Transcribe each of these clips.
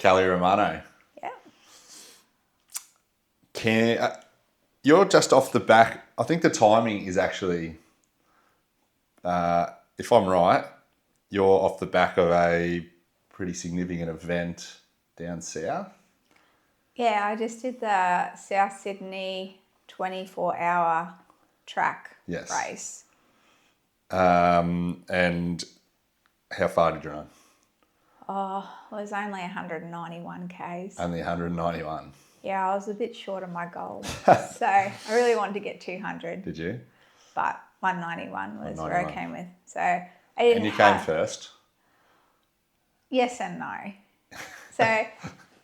Callie Romano. Yeah. You're just off the back. I think the timing is actually, if I'm right, you're off the back of a pretty significant event down south. Yeah, I just did the South Sydney 24-hour track race. And how far did you run? Oh, it was only 191 Ks. Only 191. Yeah, I was a bit short of my goal. So I really wanted to get 200. Did you? But 191 was where I came with. So I didn't. And you came first? Yes and no. So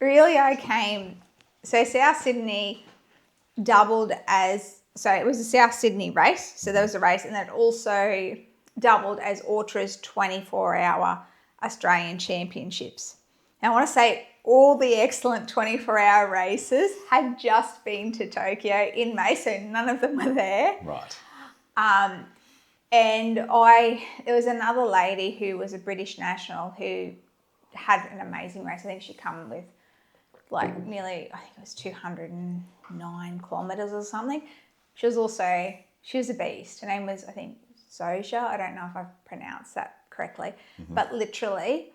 really I came, so South Sydney doubled as, so it was a South Sydney race. So there was a race, and then it also doubled as Ortra's 24-hour Australian Championships. Now I want to say all the excellent 24-hour races had just been to Tokyo in May, so none of them were there. Right. And there was another lady who was a British national who had an amazing race. I think she come with like nearly, I think it was 209 kilometres or something. She was a beast. Her name was, I think, Zosha. I don't know if I've pronounced that correctly. But literally,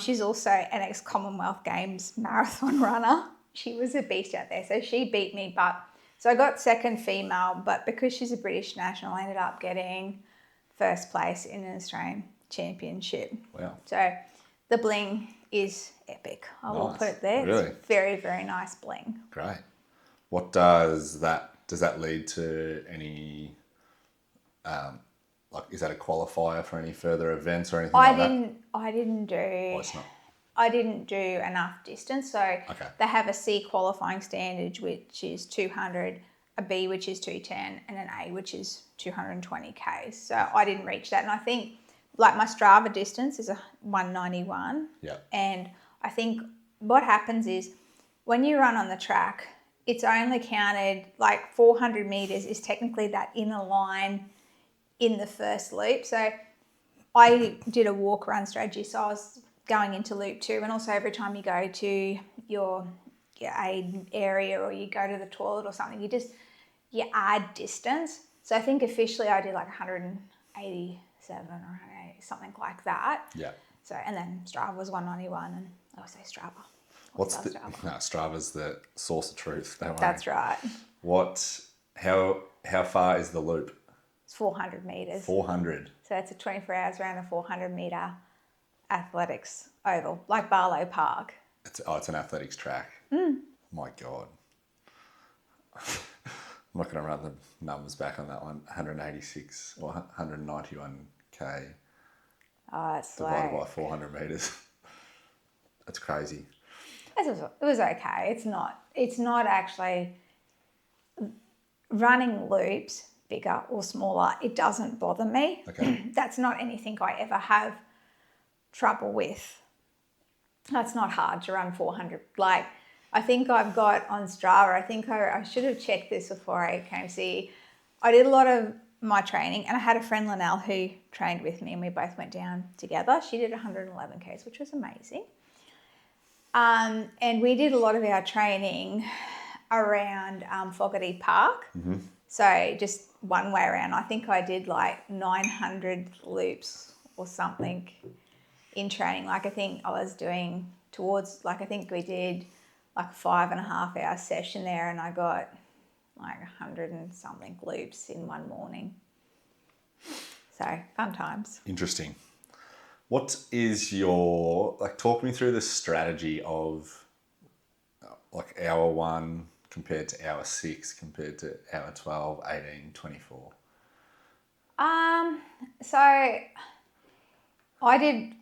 she's also an ex-Commonwealth Games marathon runner. She was a beast out there. So she beat me, so I got second female, but because she's a British national, I ended up getting first place in an Australian championship. Wow. So the bling is epic. I will put it there. Really? It's very, very nice bling. Great. What does that lead to any, is that a qualifier for any further events or anything like that? I didn't do... Oh, it's not. I didn't do enough distance. So they have a C qualifying standard, which is 200, a B, which is 210, and an A, which is 220 Ks. So I didn't reach that. And I think like my Strava distance is a 191. Yeah. And I think what happens is when you run on the track, it's only counted like 400 meters is technically that inner line in the first loop. So I did a walk run strategy. So I was going into loop 2, and also every time you go to your aid area or you go to the toilet or something, you add distance. So I think officially I did like 187 or 180, something like that. Yeah. So, and then Strava was 191, and I would say Strava. Strava's the source of truth. Don't worry. That's right. How far is the loop? It's 400 meters. 400. So it's a 24 hours around a 400 meter athletics oval, like Barlow Park. It's an athletics track. My God. I'm not going to run the numbers back on that one. 186 or 191 K. Oh, it's divided by 400 meters. That's crazy. It was okay. It's not actually running loops, bigger or smaller. It doesn't bother me. Okay. That's not anything I ever have trouble with. That's not hard to run 400. Like, I think I've got on Strava, I think I should have checked this before I came to see. I did a lot of my training, and I had a friend, Linnell, who trained with me, and we both went down together. She did 111 Ks, which was amazing. And we did a lot of our training around Fogarty Park. Mm-hmm. So just one way around. I think I did like 900 loops or something in training. Like I think I was doing I think we did like a 5.5 hour session there, and I got like 100 and something loops in one morning. So fun times. Interesting. What is talk me through the strategy of like hour 1 compared to hour 6 compared to hour 12, 18, 24? So I did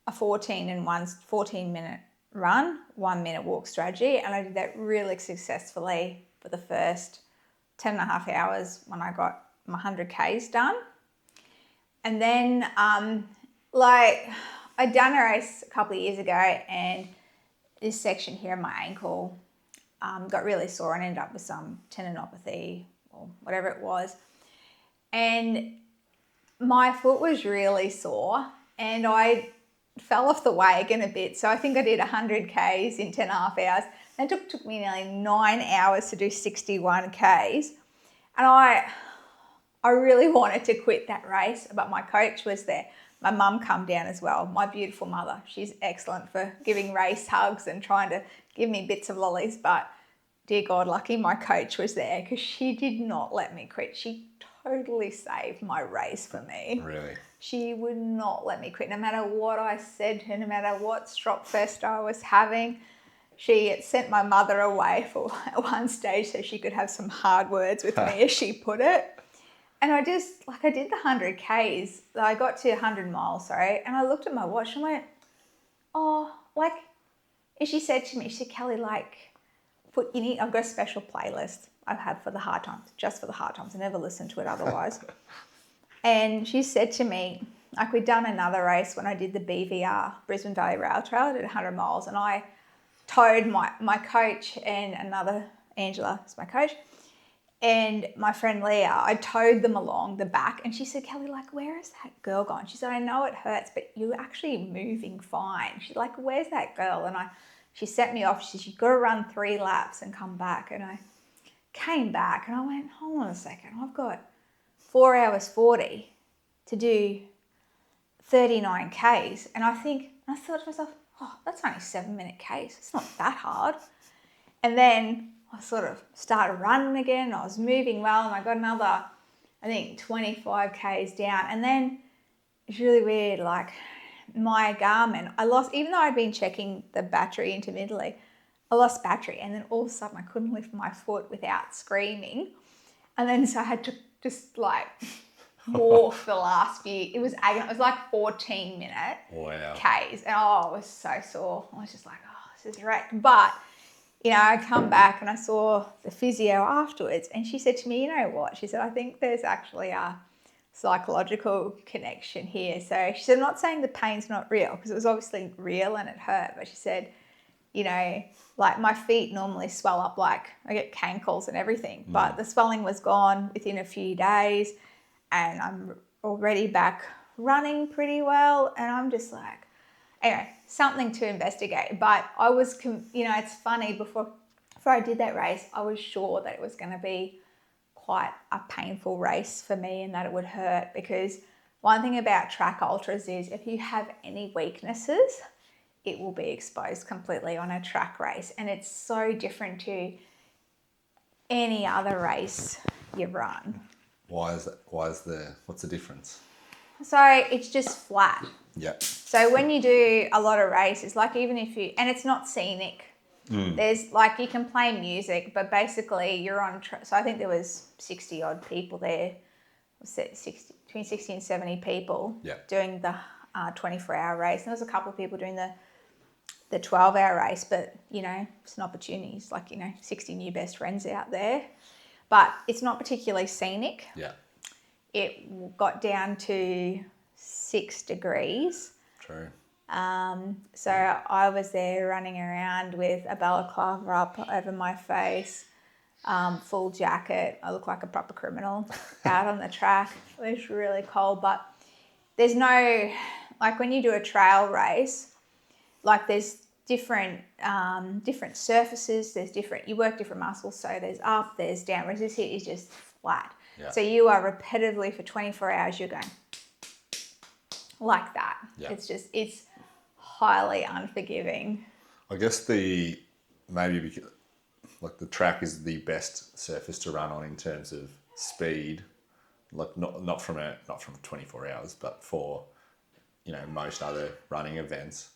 a 14-minute run, 1 minute walk strategy, and I did that really successfully for the first 10.5 hours when I got my 100 Ks done. And then I'd done a race a couple of years ago, and this section here of my ankle got really sore and ended up with some tendinopathy or whatever it was. And my foot was really sore, and I fell off the wagon a bit. So I think I did 100 Ks in 10.5 hours. And it took me nearly 9 hours to do 61 Ks. And I really wanted to quit that race, but my coach was there. My mum come down as well, my beautiful mother. She's excellent for giving race hugs and trying to give me bits of lollies. But dear God, lucky my coach was there because she did not let me quit. She totally saved my race for me. Really? She would not let me quit, no matter what I said to her, no matter what Stropfest I was having. She had sent my mother away for one stage so she could have some hard words with me, as she put it. And I did the 100 Ks. I got to 100 miles, and I looked at my watch and went, oh, like, and she said to me, Kelly, like, I've got a special playlist I've had for the hard times, just for the hard times. I never listened to it otherwise. And she said to me, like, we'd done another race when I did the BVR, Brisbane Valley Rail Trail. I did 100 miles and I towed my coach and another, Angela is my coach, and my friend Leah, I towed them along the back. And she said, Kelly, like, where is that girl gone? She said, I know it hurts, but you're actually moving fine. She's like, where's that girl? And she sent me off. She said, you've got to run 3 laps and come back. And I came back and I went, hold on a second. I've got 4 hours 40 to do 39 Ks. And I thought to myself, oh, that's only 7-minute Ks. It's not that hard. And then I sort of started running again. I was moving well and I got another, I think, 25 Ks down. And then it's really weird, like my Garmin, I lost, even though I'd been checking the battery intermittently, I lost battery. And then all of a sudden I couldn't lift my foot without screaming. And then so I had to just like morph the last few. It was like 14-minute Ks. And I was so sore. I was just like, oh, this is great. But I come back and I saw the physio afterwards and she said to me, you know what? She said, I think there's actually a psychological connection here. So she said, I'm not saying the pain's not real because it was obviously real and it hurt. But she said, like my feet normally swell up, like I get cankles and everything. But the swelling was gone within a few days and I'm already back running pretty well. And I'm just like, anyway, something to investigate. But I was, it's funny, before I did that race, I was sure that it was going to be quite a painful race for me and that it would hurt, because one thing about track ultras is if you have any weaknesses, it will be exposed completely on a track race. And it's so different to any other race you run. Why is that? What's the difference? So it's just flat. Yeah. So when you do a lot of races, like even if and it's not scenic, there's like, you can play music, but basically you're on, so I think there was 60 odd people there, between 60 and 70 people doing the 24-hour race. And there was a couple of people doing the 12-hour race, but it's an opportunity. It's like, 60 new best friends out there, but it's not particularly scenic. Yeah. It got down to 6 degrees. True. So I was there running around with a balaclava up over my face, full jacket. I look like a proper criminal out on the track. It was really cold, but there's no, like when you do a trail race, like there's different surfaces, you work different muscles. So there's up, there's down, whereas this here is just flat. Yeah. So you are repetitively for 24 hours, you're going like that. Yeah. It's highly unforgiving. I guess maybe because like the track is the best surface to run on in terms of speed, like not from 24 hours, but for most other running events.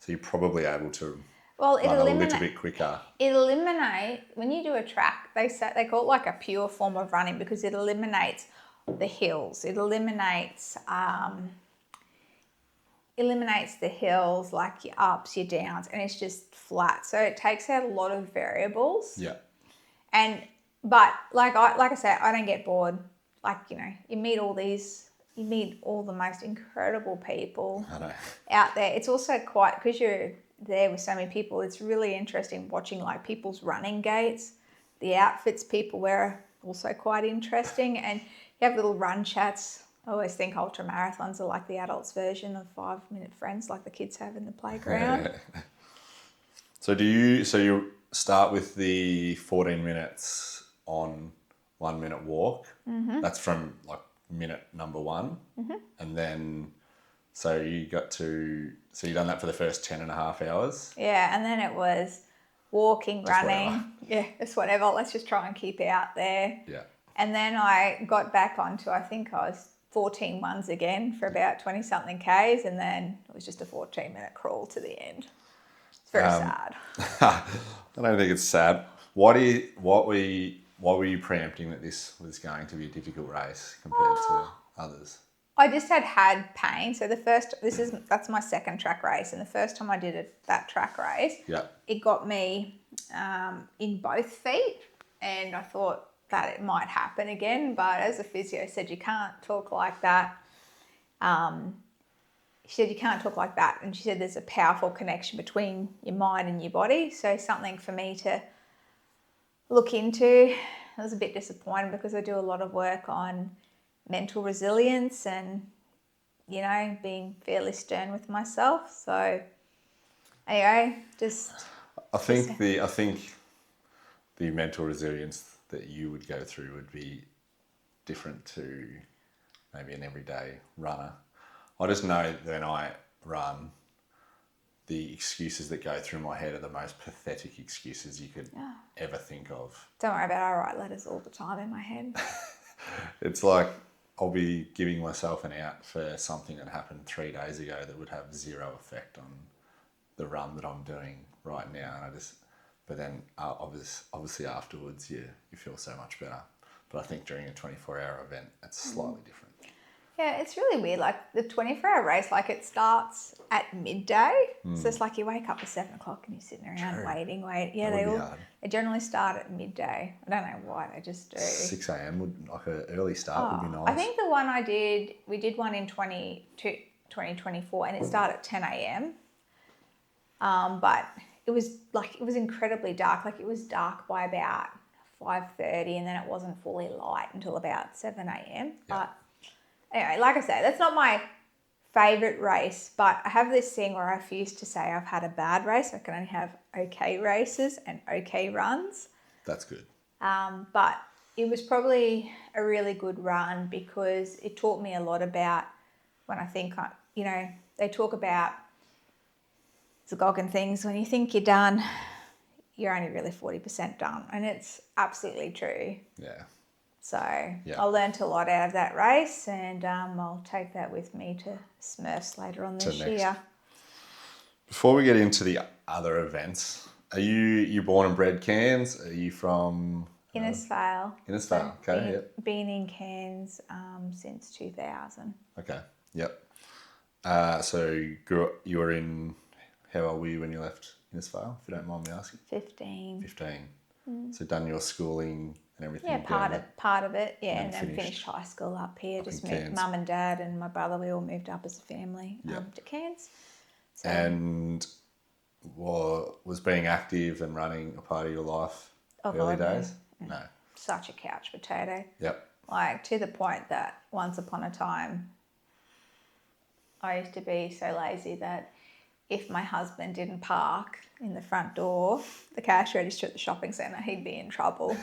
So you're probably able to run a little bit quicker. It eliminates, when you do a track, they call it like a pure form of running because it eliminates the hills. It eliminates the hills, like your ups, your downs, and it's just flat. So it takes out a lot of variables. Yeah. But like I said, I don't get bored. Like, you meet all the most incredible people out there. It's also quite, because you're there with so many people, it's really interesting watching like people's running gaits. The outfits people wear are also quite interesting, and you have little run chats I always think ultra marathons are like the adults' version of 5-minute friends, like the kids have in the playground. So you start with the 14 minutes on 1 minute walk. Mm-hmm. That's from like minute number 1. Mm-hmm. And then, so you done that for the first 10 and a half hours? Yeah, and then it was walking, Just running. whatever. Yeah, just whatever. Let's just try and keep out there. Yeah. And then I got back onto, I think I was 14 ones again for about 20 something Ks, and then it was just a 14-minute crawl to the end. It's very sad. I don't think it's sad. What were you preempting that this was going to be a difficult race compared to others? I just had pain. So that's my second track race, and the first time I did that track race, it got me in both feet, and I thought that it might happen again. But as the physio said, you can't talk like that. She said you can't talk like that, and she said there's a powerful connection between your mind and your body. So something for me to look into. I was a bit disappointed because I do a lot of work on mental resilience and, you know, being fairly stern with myself. So anyway, I think the mental resilience that you would go through would be different to maybe an everyday runner. I just know that when I run, the excuses that go through my head are the most pathetic excuses you could ever think of. Don't worry about it. I write letters all the time in my head. It's like I'll be giving myself an out for something that happened 3 days ago that would have zero effect on the run that I'm doing right now. And but then obviously afterwards you feel so much better. But I think during a 24-hour event, it's slightly different. Yeah, it's really weird. Like the 24-hour race, like it starts at midday. So it's like you wake up at 7 o'clock and you're sitting around waiting. Yeah, they generally start at midday. I don't know why, they just do. 6 a.m. like an early start would be nice. I think the one we did one in 2024 and it started at 10 a.m. But it was incredibly dark. Like it was dark by about 5:30 and then it wasn't fully light until about 7 a.m. But anyway, like I say, that's not my favourite race, but I have this thing where I refuse to say I've had a bad race. I can only have okay races and okay runs. That's good. But it was probably a really good run because it taught me a lot about when I think, you know, they talk about Zagogan things. When you think you're done, you're only really 40% done. And it's absolutely true. Yeah. So I learnt a lot out of that race and I'll take that with me to Smurfs later on this year. Before we get into the other events, are you born and bred Cairns? Are you from... Innisfail. Innisfail, so okay, Been in Cairns since 2000. Okay, yep. So you were in... How old were you when you left Innisfail, if you don't mind me asking? 15. 15. So done your schooling and everything? Yeah, part of it, yeah. And then finished high school up here. Just met mum and dad and my brother. We all moved up as a family to Cairns. So, and was being active and running a part of your life early days? No. Such a couch potato. Yep. Like to the point that once upon a time, I used to be so lazy that if my husband didn't park in the front door, the cash register at the shopping centre, he'd be in trouble.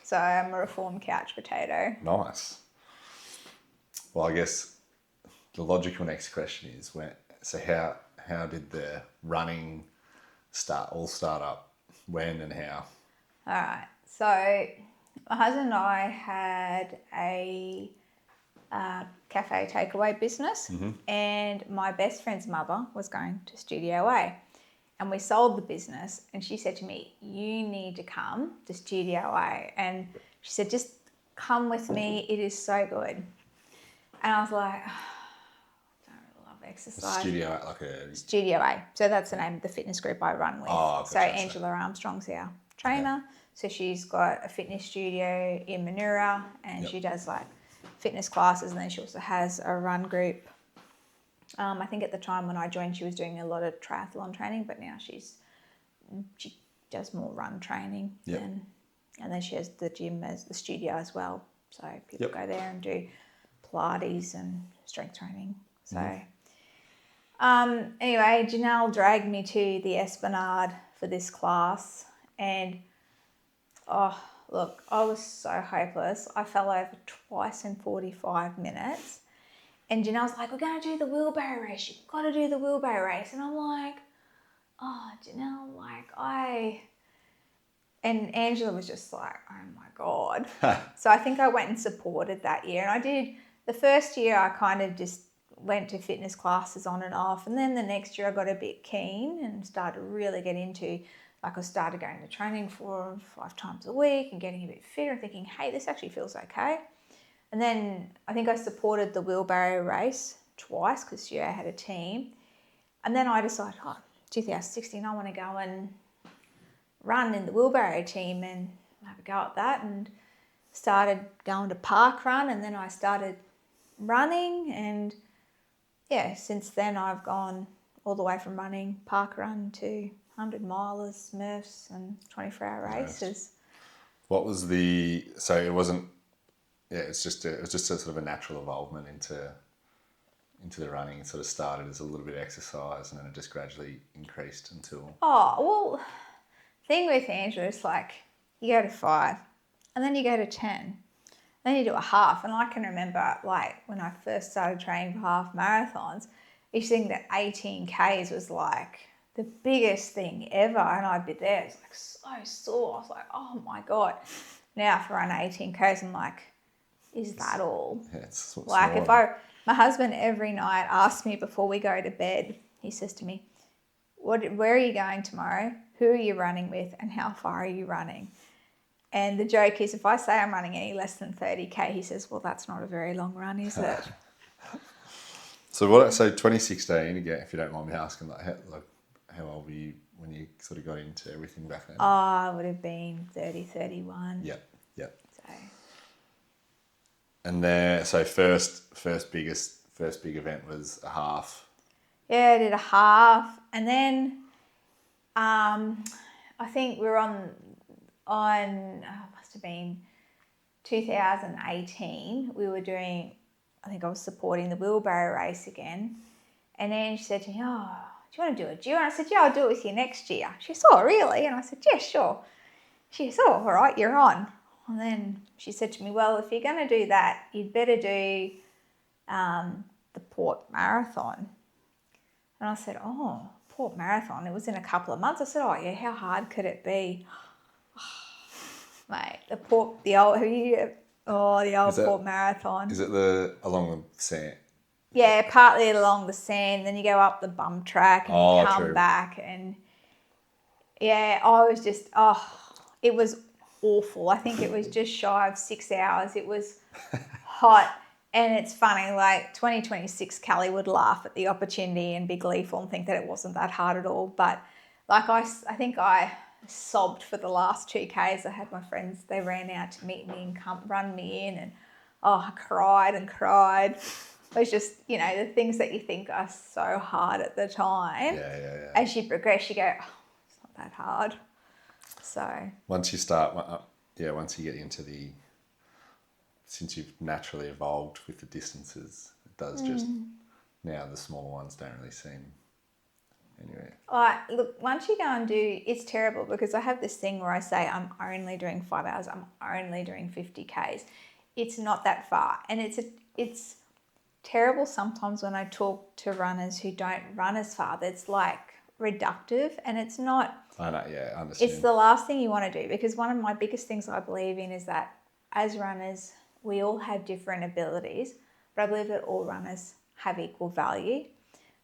So I'm a reformed couch potato. Nice. Well, I guess the logical next question is how did the running start up? When and how? All right. So my husband and I had a cafe takeaway business, and my best friend's mother was going to Studio A, and we sold the business. And she said to me, "You need to come to Studio A," and she said, "Just come with me. It is so good." And I was like, oh, I don't really love exercise. Studio A. So that's the name of the fitness group I run with. So Angela Armstrong's our trainer. Okay. So she's got a fitness studio in Manura, and she does like fitness classes, and then she also has a run group. I think at the time when I joined, she was doing a lot of triathlon training, but now she does more run training. And then she has the gym as the studio as well. So people go there and do Pilates and strength training. So, anyway, Janelle dragged me to the Esplanade for this class, and look, I was so hopeless. I fell over twice in 45 minutes. And Janelle's like, we're going to do the wheelbarrow race. You've got to do the wheelbarrow race. And I'm like, oh, Janelle, And Angela was just like, oh my God. So I think I went and supported that year. And I did, the first year I kind of just went to fitness classes on and off. And then the next year I got a bit keen and started to really get into, I started going to training 4 or 5 times a week and getting a bit fitter and thinking, hey, this actually feels okay. And then I think I supported the wheelbarrow race twice because I had a team. And then I decided, 2016, I want to go and run in the wheelbarrow team and have a go at that, and started going to park run, and then I started running, and since then I've gone all the way from running park run to 100 milers, Smurfs and 24-hour races. What was so it wasn't, it was just a sort of a natural evolvement into the running. It sort of started as a little bit of exercise and then it just gradually increased until... Thing with Angela is you go to 5 and then you go to 10, then you do a half. And I can remember when I first started training for half marathons, I used to think that 18 Ks was the biggest thing ever, and I'd be there, it's so sore. I was like, oh my God. Now if I run 18 Ks, I'm like, is that all? Yeah, it's My husband every night asks me before we go to bed, he says to me, where are you going tomorrow? Who are you running with? And how far are you running? And the joke is, if I say I'm running any less than 30K, he says, well, that's not a very long run, is it? So 2016, again, if you don't mind me asking, how old were you when you sort of got into everything back then? I would have been 30, 31. Yep. So. And there, so first big event was a half. Yeah, I did a half, and then I think we were on must have been 2018. We were doing, I think I was supporting the wheelbarrow race again, and then she said to me, oh, do you want to do a duo? And I said, yeah, I'll do it with you next year. She said, oh, really? And I said, yeah, sure. She said, oh, all right, you're on. And then she said to me, well, if you're going to do that, you'd better do the Port Marathon. And I said, oh, Port Marathon. It was in a couple of months. I said, oh, yeah, how hard could it be? Mate, the old Port Marathon. Is it along the sand? Yeah, partly along the sand. Then you go up the bump track and you come back. And yeah, I was just, it was awful. I think it was just shy of 6 hours. It was hot. And it's funny, 2026, Callie would laugh at the opportunity and be gleeful and think that it wasn't that hard at all. But I think I sobbed for the last 2Ks. I had my friends, they ran out to meet me and run me in, and I cried and cried. It was just, the things that you think are so hard at the time. Yeah. As you progress, you go, it's not that hard. So once you get into since you've naturally evolved with the distances, it does just, now the smaller ones don't really seem anyway. Look, once you go and do, it's terrible because I have this thing where I say I'm only doing 5 hours, I'm only doing 50 Ks. It's not that far. And it's terrible sometimes when I talk to runners who don't run as far. It's reductive, and it's not. I know, yeah, I understand. It's the last thing you want to do, because one of my biggest things I believe in is that as runners, we all have different abilities, but I believe that all runners have equal value.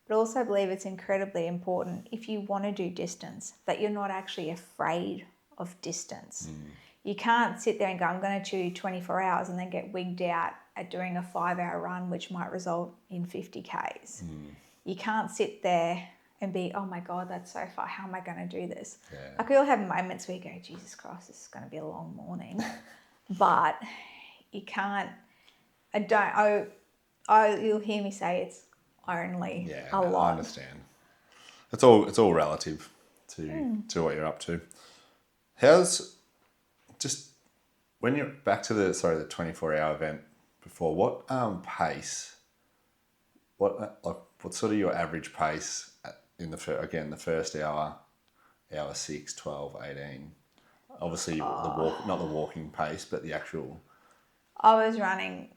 But also believe it's incredibly important, if you want to do distance, that you're not actually afraid of distance. You can't sit there and go, I'm going to do 24 hours and then get wigged out at doing a 5-hour run, which might result in 50 Ks. You can't sit there and be, oh my God, that's so far. How am I going to do this? Yeah. We all have moments where you go, Jesus Christ, this is going to be a long morning. But you can't, you'll hear me say it's only a lot. I understand. It's all relative to what you're up to. How's, just when you're back to the 24-hour event before. What pace? What sort of your average pace in the first hour, hour 6, 12, 18? Obviously, the walk, not the walking pace, but the actual. I was running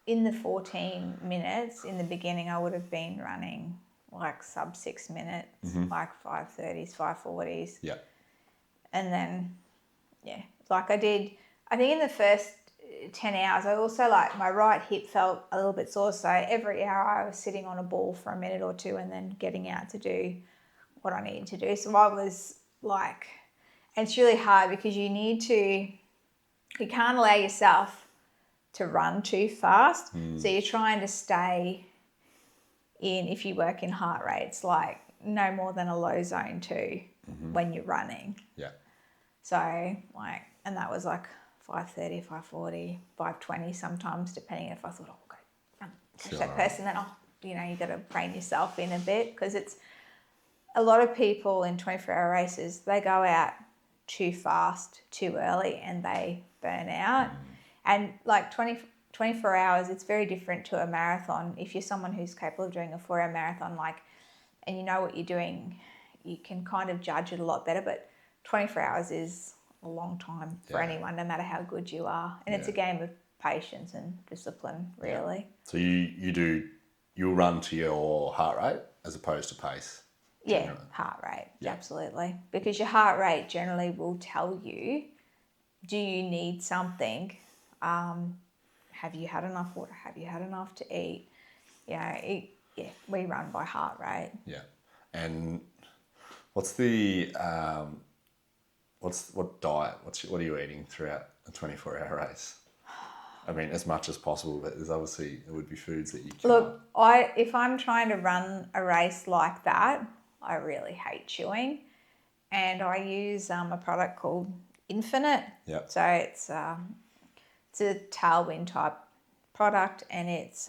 in the 14 minutes. In the beginning, I would have been running like sub 6 minutes, like 5:30s, 5:40s. Yeah. And then, yeah, like I think in the first 10 hours, I also like my right hip felt a little bit sore. So every hour I was sitting on a ball for a minute or two and then getting out to do what I needed to do. So I was like, and it's really hard because you can't allow yourself to run too fast. So you're trying to stay in, if you work in heart rates, like no more than a low zone 2 when you're running. Yeah. So like, and that was like 5:30, 5:40, 5:20 sometimes, depending if I thought, oh, okay, catch that person, then, you got to rein yourself in a bit, because it's a lot of people in 24-hour races, they go out too fast, too early, and they burn out. And like 24 hours, it's very different to a marathon. If you're someone who's capable of doing a 4-hour marathon, and you know what you're doing, you can kind of judge it a lot better. But 24 hours is a long time for anyone, no matter how good you are. And it's a game of patience and discipline, really. So you'll run to your heart rate as opposed to pace? Yeah, heart rate, absolutely. Because your heart rate generally will tell you, do you need something? Have you had enough water? Have you had enough to eat? We run by heart rate. Yeah. And what's the what diet? What are you eating throughout a 24-hour race? I mean, as much as possible, but there's obviously, there would be foods that you can't. Look, if I'm trying to run a race like that, I really hate chewing, and I use a product called Infinite. Yeah. So it's a tailwind type product, and it's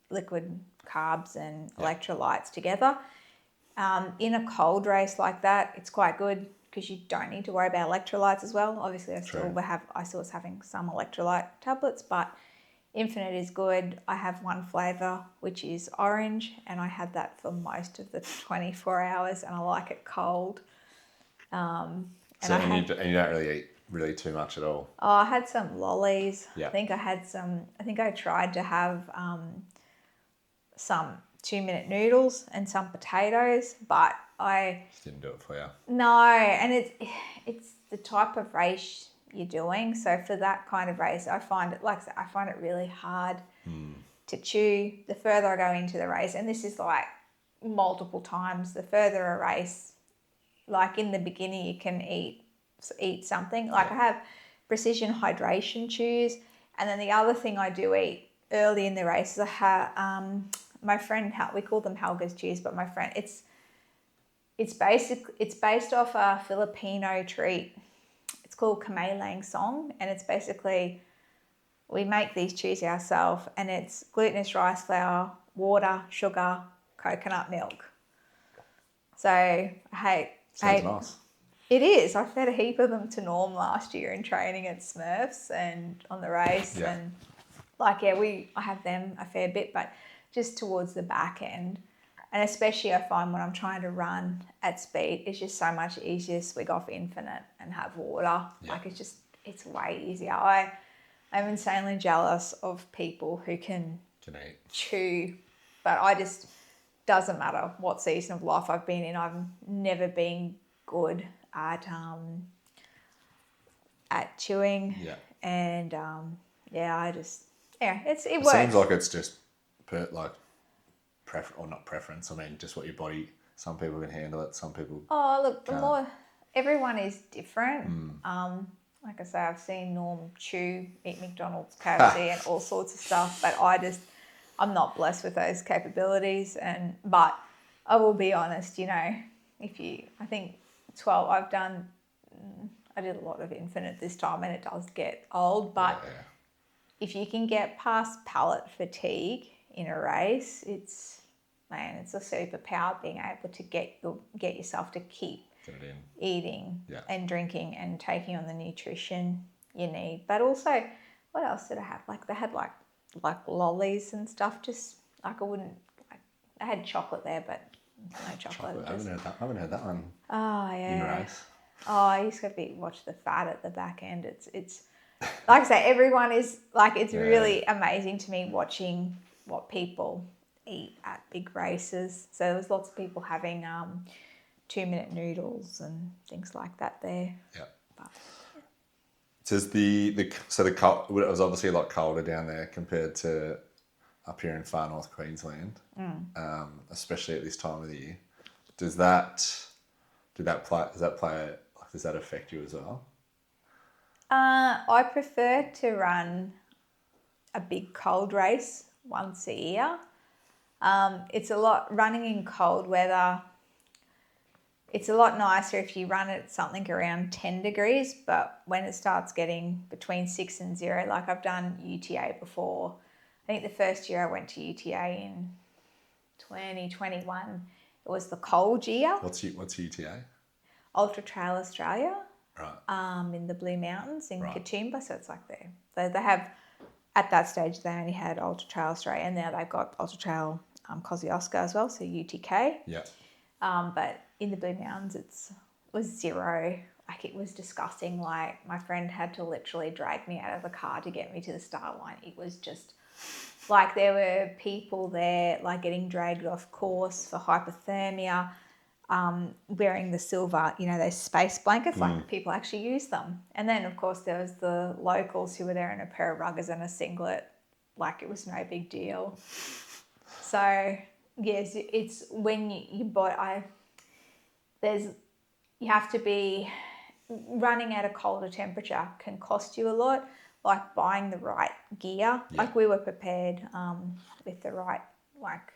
liquid carbs and electrolytes together. In a cold race like that, it's quite good because you don't need to worry about electrolytes as well. Obviously, I still was having some electrolyte tablets, but Infinite is good. I have one flavour, which is orange, and I had that for most of the 24 hours, and I like it cold. And you don't really eat too much at all? Oh, I had some lollies. Yeah. I think I tried to have some 2-minute noodles and some potatoes, but I Just didn't do it for you. No, and it's the type of race you're doing. So for that kind of race, I find it really hard to chew the further I go into the race. And this is like multiple times. The further a race, like in the beginning, you can eat something. Like I have precision hydration chews, and then the other thing I do eat early in the race is I have my friend, we call them Helga's chews, but my friend, it's based off a Filipino treat. It's called Kamelang Song, and it's basically, we make these chews ourselves, and it's glutinous rice flour, water, sugar, coconut milk. So Sounds nice. It is. I fed a heap of them to Norm last year in training at Smurfs and on the race, and I have them a fair bit, but just towards the back end. And especially I find when I'm trying to run at speed, it's just so much easier to swig off Infinite and have water. Yeah. Like it's way easier. I'm insanely jealous of people who can eat. chew, but doesn't matter what season of life I've been in, I've never been good at chewing. Yeah. And it works. It seems like it's just not preference. I mean, just what your body. Some people can handle it. Some people. Oh, look, everyone is different. Like I say, I've seen Norm eat McDonald's, KFC, and all sorts of stuff, but I'm not blessed with those capabilities. But I will be honest, I think 12. I did a lot of Infinite this time, and it does get old, but. Yeah. If you can get past palate fatigue in a race, it's a superpower being able to get yourself to keep eating and drinking and taking on the nutrition you need. But also, what else did I have? Like they had like lollies and stuff. Just like I wouldn't like. They had chocolate there, but no chocolate. I haven't heard that one Oh in yeah. race. Oh, I used to watch the fat at the back end. It's like I say, everyone is like it's really amazing to me watching what people eat at big races. So there was lots of people having 2-minute noodles and things like that there. Yeah. But, Says it was obviously a lot colder down there compared to up here in Far North Queensland, especially at this time of the year. Does that affect you as well? I prefer to run a big cold race once a year. It's a lot running in cold weather. It's a lot nicer if you run it something around 10 degrees, but when it starts getting between 6 and 0, like I've done UTA before. I think the first year I went to UTA in 2021, it was the cold year. What's UTA? Ultra Trail Australia. Right. In the Blue Mountains in Right. Katoomba, so it's like there. So they have, at that stage, they only had Ultra Trail Australia, and now they've got Ultra Trail Kosciuszko as well, so UTK. Yeah. But in the Blue Mountains, it was 0. Like it was disgusting. Like my friend had to literally drag me out of the car to get me to the start line. It was just like there were people there like getting dragged off course for hypothermia. Wearing the silver, those space blankets, like people actually use them. And then, of course, there was the locals who were there in a pair of ruggers and a singlet, like it was no big deal. So, yes, it's when you have to be running at a colder temperature can cost you a lot, like buying the right gear. Yeah. Like we were prepared with the right, like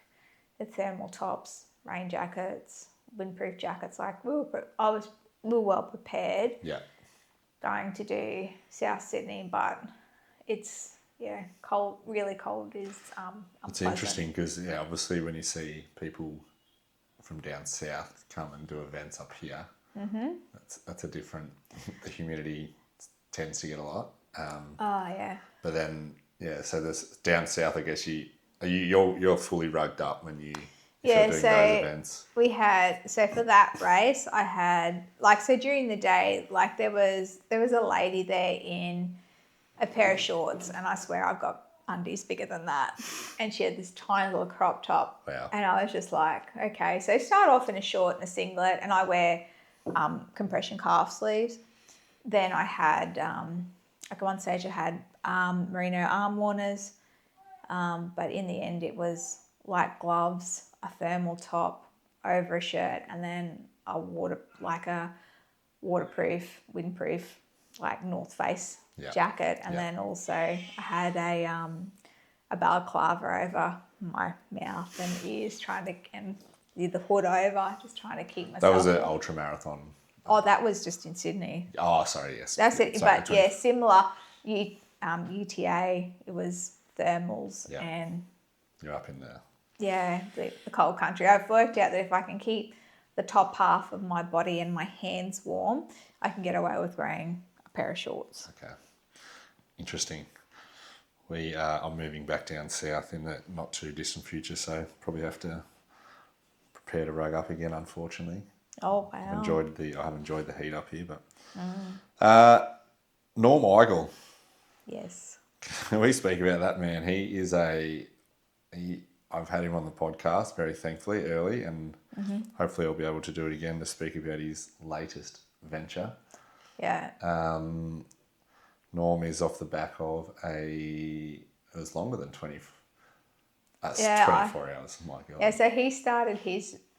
the thermal tops, rain jackets, windproof jackets. Like we were well prepared. Yeah. Going to do South Sydney, but it's cold. Really cold is It's interesting because obviously when you see people from down south come and do events up here, that's a different. The humidity tends to get a lot. But then so this down south, I guess you're fully rugged up when you're doing those events. We had for that race I had during the day, like there was a lady there in a pair of shorts, and I swear I've got undies bigger than that, and she had this tiny little crop top. Wow. And I was just like, okay, so start off in a short and a singlet, and I wear compression calf sleeves. Then I had at one stage I had merino arm warmers, but in the end it was light gloves, a thermal top over a shirt, and then a waterproof, windproof, like North Face jacket, and then also I had a balaclava over my mouth and ears, and the hood over, just trying to keep myself. That was an ultra marathon. Oh, that was just in Sydney. Oh, sorry, yes. That's it. Sorry, but similar. UTA, it was thermals and. You're up in there. Yeah, the cold country. I've worked out that if I can keep the top half of my body and my hands warm, I can get away with wearing a pair of shorts. Okay. Interesting. I'm moving back down south in the not too distant future, so probably have to prepare to rug up again, unfortunately. Oh, wow. I have enjoyed the heat up here, but Norm Eigel. Yes. We speak about that man. He is I've had him on the podcast very thankfully early, and hopefully I'll be able to do it again to speak about his latest venture. Yeah. Norm is off the back of it was longer than 24 hours. My God. Yeah, so he started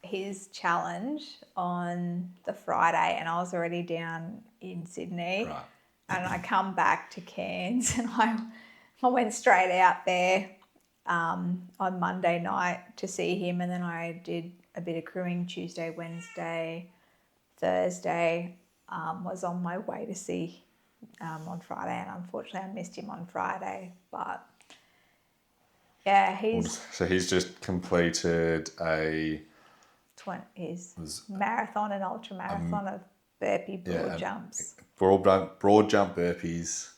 his challenge on the Friday, and I was already down in Sydney. Right. And I come back to Cairns, and I went straight out there on Monday night to see him, and then I did a bit of crewing Tuesday, Wednesday, Thursday. Was on my way to see on Friday, and unfortunately I missed him on Friday. But yeah, he's just completed his marathon and ultra marathon of burpee broad jumps. Broad jump burpees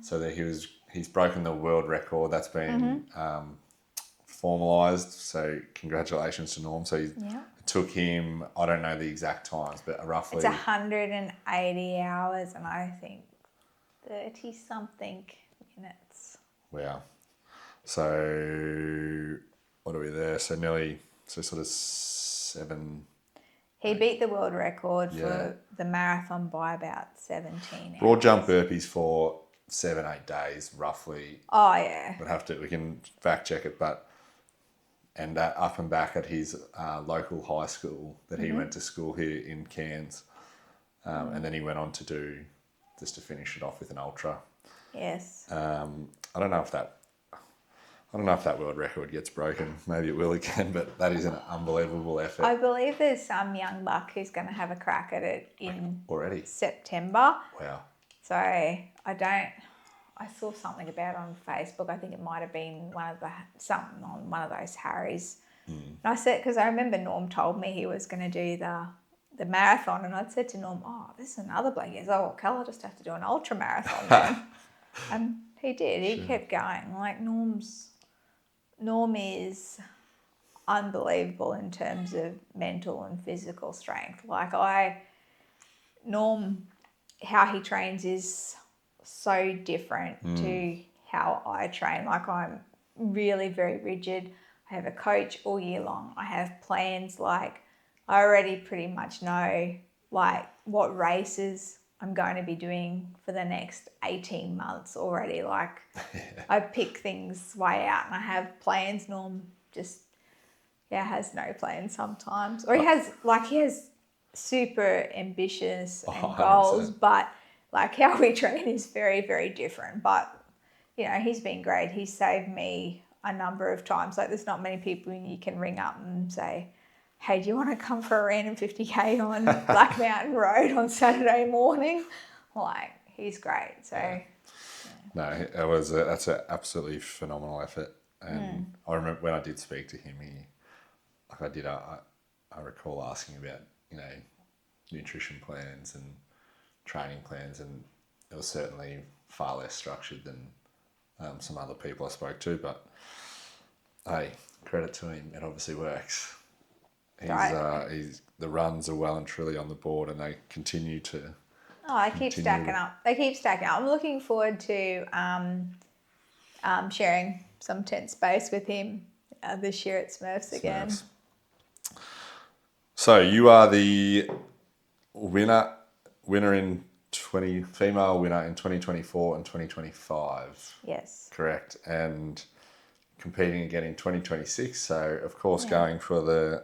So that he's broken the world record. That's been formalised. So congratulations to Norm. So it took him, I don't know the exact times, but roughly... It's 180 hours and I think 30-something minutes. Wow. So what are we there? So sort of 7... He beat the world record for the marathon by about 17 hours. Broad jump burpees for 7-8 days, roughly. Oh, yeah. We can fact check it, and up and back at his local high school that he went to school here in Cairns. And then he went on to do, just to finish it off with an ultra. Yes. I don't know if that world record gets broken. Maybe it will again, but that is an unbelievable effort. I believe there's some young buck who's going to have a crack at it in already September. Wow. So I saw something about it on Facebook. I think it might have been something on one of those Harrys. And I said, because I remember Norm told me he was going to do the marathon, and I'd said to Norm, "Oh, this is another bloke." He goes, "Oh, well, I'll just have to do an ultra marathon then." And he did. He kept going. Like Norm is unbelievable in terms of mental and physical strength. Like Norm, how he trains is so different to how I train. Like I'm really very rigid. I have a coach all year long. I have plans. Like I already pretty much know like what races I'm going to be doing for the next 18 months already. Like I pick things way out and I have plans. Norm just has no plans sometimes. Or he has super ambitious and goals, 100%. but like how we train is very, very different. But, he's been great. He's saved me a number of times. Like there's not many people you can ring up and say, "Hey, do you want to come for a random 50K on Black Mountain Road on Saturday morning?" Like, he's great. So, No, that's an absolutely phenomenal effort. And I remember when I did speak to him, I recall asking about, nutrition plans and training plans, and it was certainly far less structured than some other people I spoke to. But hey, credit to him, it obviously works. The runs are well and truly on the board, and they continue to. Oh, they keep stacking up. I'm looking forward to sharing some tent space with him this year at Smurfs again. So you are the female winner in 2024 and 2025. Yes. Correct. And competing again in 2026. So of course going for the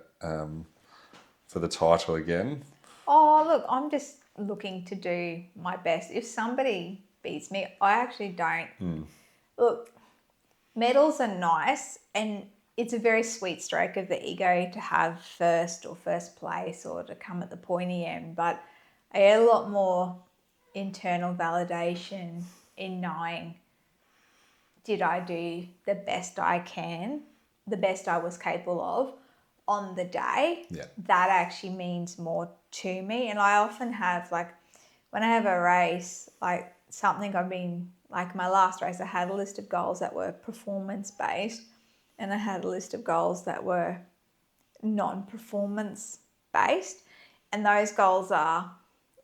title again. Oh, look, I'm just looking to do my best. If somebody beats me, I actually don't. Look, medals are nice and it's a very sweet stroke of the ego to have first place or to come at the pointy end, but I get a lot more internal validation in knowing, did I do the best I can, the best I was capable of on the day? Yeah. That actually means more to me. And I often have, like, when I have a race, like something like my last race, I had a list of goals that were performance-based and I had a list of goals that were non-performance-based. And those goals are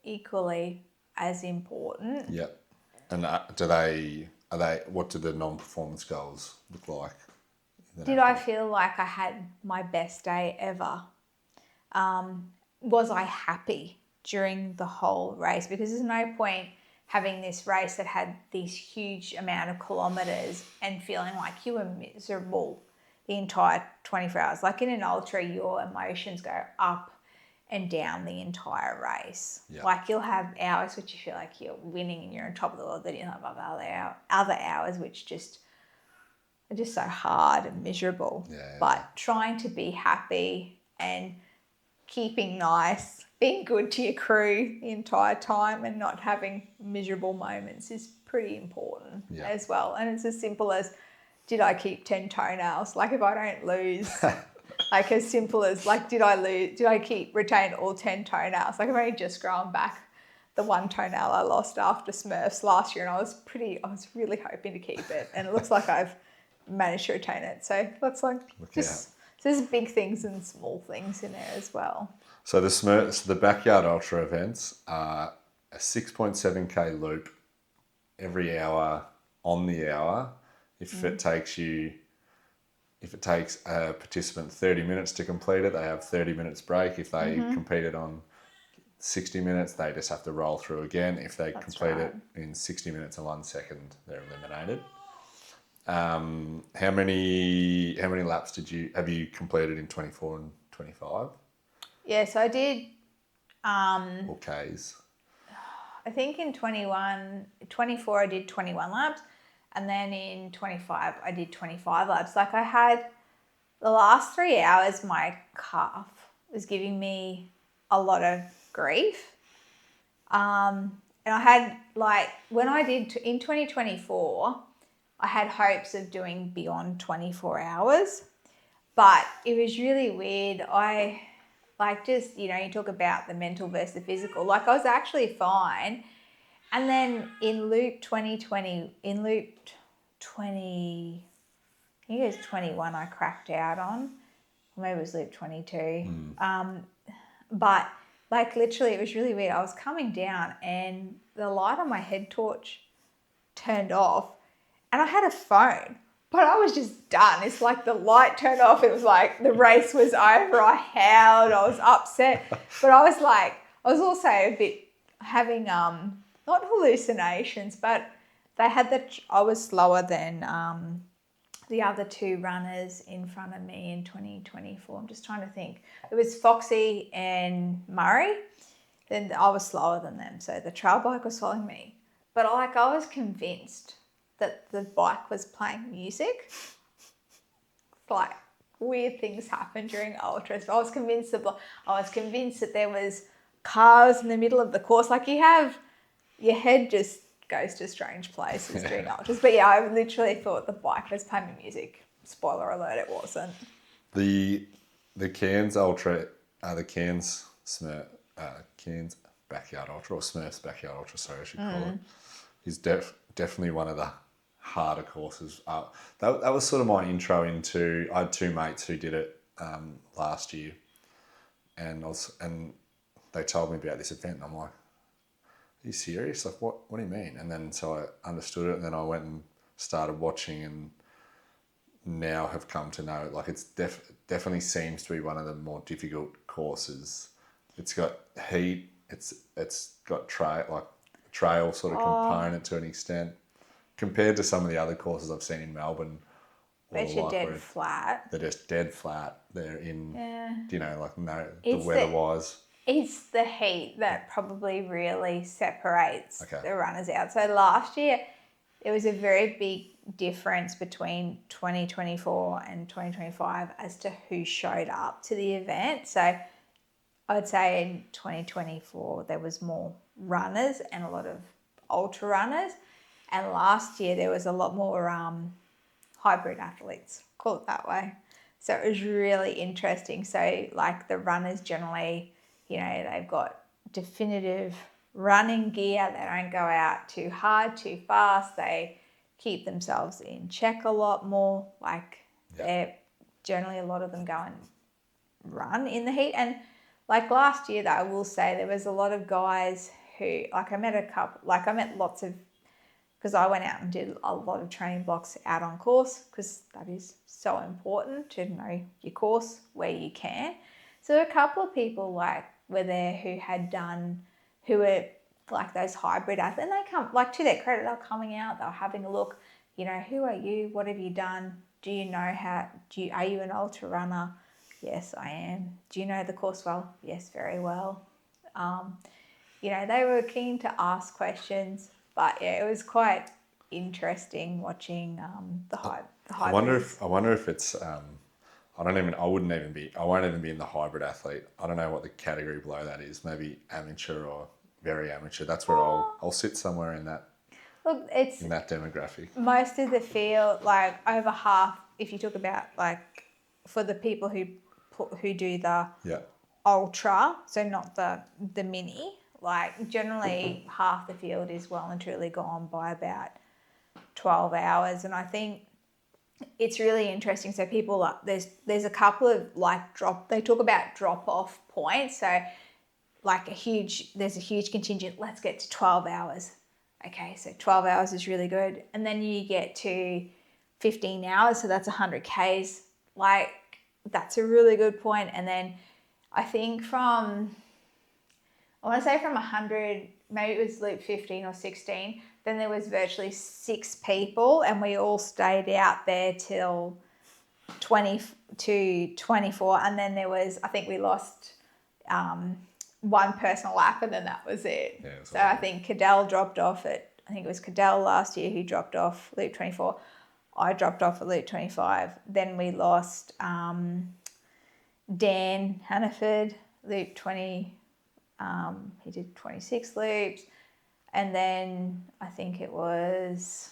equally as important. Yeah. And what do the non-performance goals look like? Did I feel like I had my best day ever? Was I happy during the whole race? Because there's no point having this race that had this huge amount of kilometres and feeling like you were miserable the entire 24 hours. Like in an ultra, your emotions go up and down the entire race. Yeah. Like you'll have hours which you feel like you're winning and you're on top of the world, then you'll have other hours which just are just so hard and miserable. Yeah. But trying to be happy and keeping nice, being good to your crew the entire time and not having miserable moments is pretty important as well. And it's as simple as, did I keep 10 toenails? Like if I don't lose, like as simple as like, did I retain all 10 toenails? Like I've only just grown back the one toenail I lost after Smurfs last year, and I was really hoping to keep it, and it looks like I've managed to retain it. So that's like so there's big things and small things in there as well. So the Backyard Ultra events are a 6.7k loop every hour on the hour. If it takes a participant 30 minutes to complete it, they have 30 minutes break. If they complete it on 60 minutes, they just have to roll through again. If they complete it in 60 minutes and 1 second, they're eliminated. How many laps have you completed in 24 and 25? Yeah, so I did. Or Ks? I think in 24 I did 21 laps, and then in 25 I did 25 laps. Like I had the last 3 hours, my calf was giving me a lot of grief. And I had when I did in 2024, I had hopes of doing beyond 24 hours, but it was really weird. I you talk about the mental versus the physical. Like I was actually fine. And then in loop 20, I think it was 21 I cracked out on. Or maybe it was loop 22. But literally it was really weird. I was coming down and the light on my head torch turned off and I had a phone. But I was just done. It's like the light turned off. It was like the race was over. I howled. I was upset. But I was also a bit having, not hallucinations, but they had I was slower than the other two runners in front of me in 2024. I'm just trying to think. It was Foxy and Murray. Then I was slower than them. So the trail bike was following me. But I was convinced that the bike was playing music. Like weird things happen during ultras. I was convinced that there was cars in the middle of the course. Like your head just goes to strange places during ultras. But yeah, I literally thought the bike was playing music. Spoiler alert, it wasn't. The Cairns Ultra, the Cairns Backyard Ultra, or Smurfs Backyard Ultra, sorry I should call it, is definitely one of the harder courses. That was sort of my intro into. I had two mates who did it last year, and they told me about this event, and I'm like, "Are you serious? Like, what do you mean?" And then so I understood it, and then I went and started watching, and now have come to know like it's definitely seems to be one of the more difficult courses. It's got heat. It's got trail sort of component to an extent. Compared to some of the other courses I've seen in Melbourne. Bet you're dead flat. They're just dead flat. They're in, the weather-wise. It's the heat that probably really separates the runners out. So last year, there was a very big difference between 2024 and 2025 as to who showed up to the event. So I would say in 2024, there was more runners and a lot of ultra runners. And last year, there was a lot more hybrid athletes, call it that way. So it was really interesting. So the runners generally, they've got definitive running gear. They don't go out too hard, too fast. They keep themselves in check a lot more. They're generally, a lot of them go and run in the heat. And last year, though, I will say there was a lot of guys who, I met lots of, because I went out and did a lot of training blocks out on course, because that is so important to know your course where you can. So a couple of people were there who were those hybrid athletes, and they come, to their credit, they're coming out, they're having a look, who are you? What have you done? Do you know are you an ultra runner? Yes, I am. Do you know the course well? Yes, very well. They were keen to ask questions. But yeah, it was quite interesting watching the hybrid. I wonder if it's I won't even be in the hybrid athlete. I don't know what the category below that is. Maybe amateur or very amateur. That's where I'll sit somewhere in that. Look, it's in that demographic. Most of the field, over half. If you talk about for the people who do the ultra, so not the mini. Like generally half the field is well and truly gone by about 12 hours. And I think it's really interesting. So people, there's a couple of they talk about drop off points. So like there's a huge contingent, let's get to 12 hours. Okay, so 12 hours is really good. And then you get to 15 hours, so that's 100 Ks. Like, that's a really good point. And then I think I want to say from 100, maybe it was loop 15 or 16, then there was virtually 6 people, and we all stayed out there till 20 to 24. And then there was, I think we lost one personal lap, and then that was it. Yeah, so I think Cadell dropped off I think it was Cadell last year who dropped off loop 24. I dropped off at loop 25. Then we lost Dan Hannaford, loop 20. He did 26 loops. And then I think it was,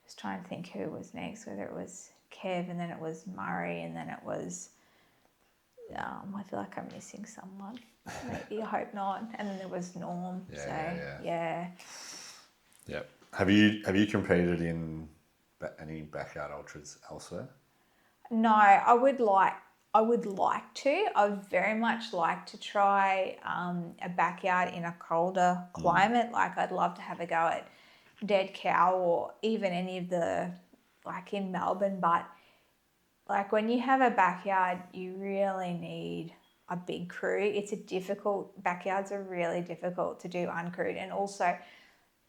just trying to think who was next, whether it was Kev, and then it was Murray, and then it was, I feel like I'm missing someone. Maybe, I hope not. And then there was Norm. Yeah. Have you competed in any backyard ultras elsewhere? No, I would like to. I would very much like to try a backyard in a colder climate. Like, I'd love to have a go at Dead Cow or even any of the, like in Melbourne. But like when you have a backyard, you really need a big crew. Backyards are really difficult to do uncrewed. And also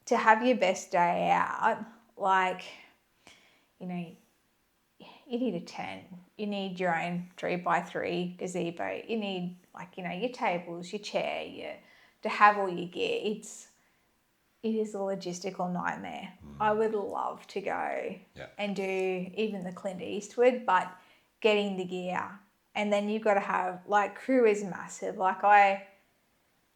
to have your best day out, like, you know, you need a tent. You need your own 3x3 gazebo. You need, like, you know, your tables, your chair, to have all your gear. It is a logistical nightmare. I would love to go and do even the Clint Eastwood, but getting the gear. And then you've got to have, like, crew is massive. Like I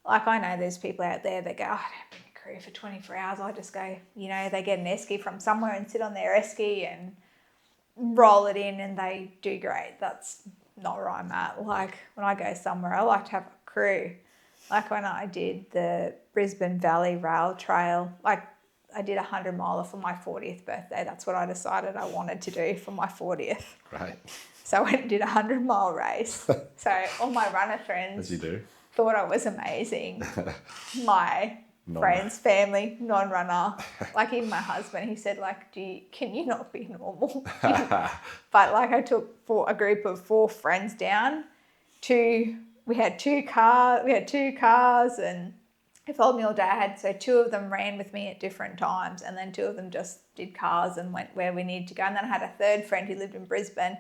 know there's people out there that go, I don't bring a crew for 24 hours. I just go, you know, they get an esky from somewhere and sit on their esky and roll it in, and they do great. That's not where I'm at. Like, when I go somewhere, I like to have a crew. Like when I did the Brisbane Valley Rail Trail, like I did 100 miler for my 40th birthday. That's what I decided I wanted to do for my 40th. Right. So I went and did a 100-mile race. So all my runner friends As you do. thought I was amazing. My friends, family, non-runner, like even my husband, he said, like, can you not be normal? But like I took a group of 4 friends down we had two cars, and he followed me all day. So 2 of them ran with me at different times, and then 2 of them just did cars and went where we needed to go. And then I had a 3rd friend who lived in Brisbane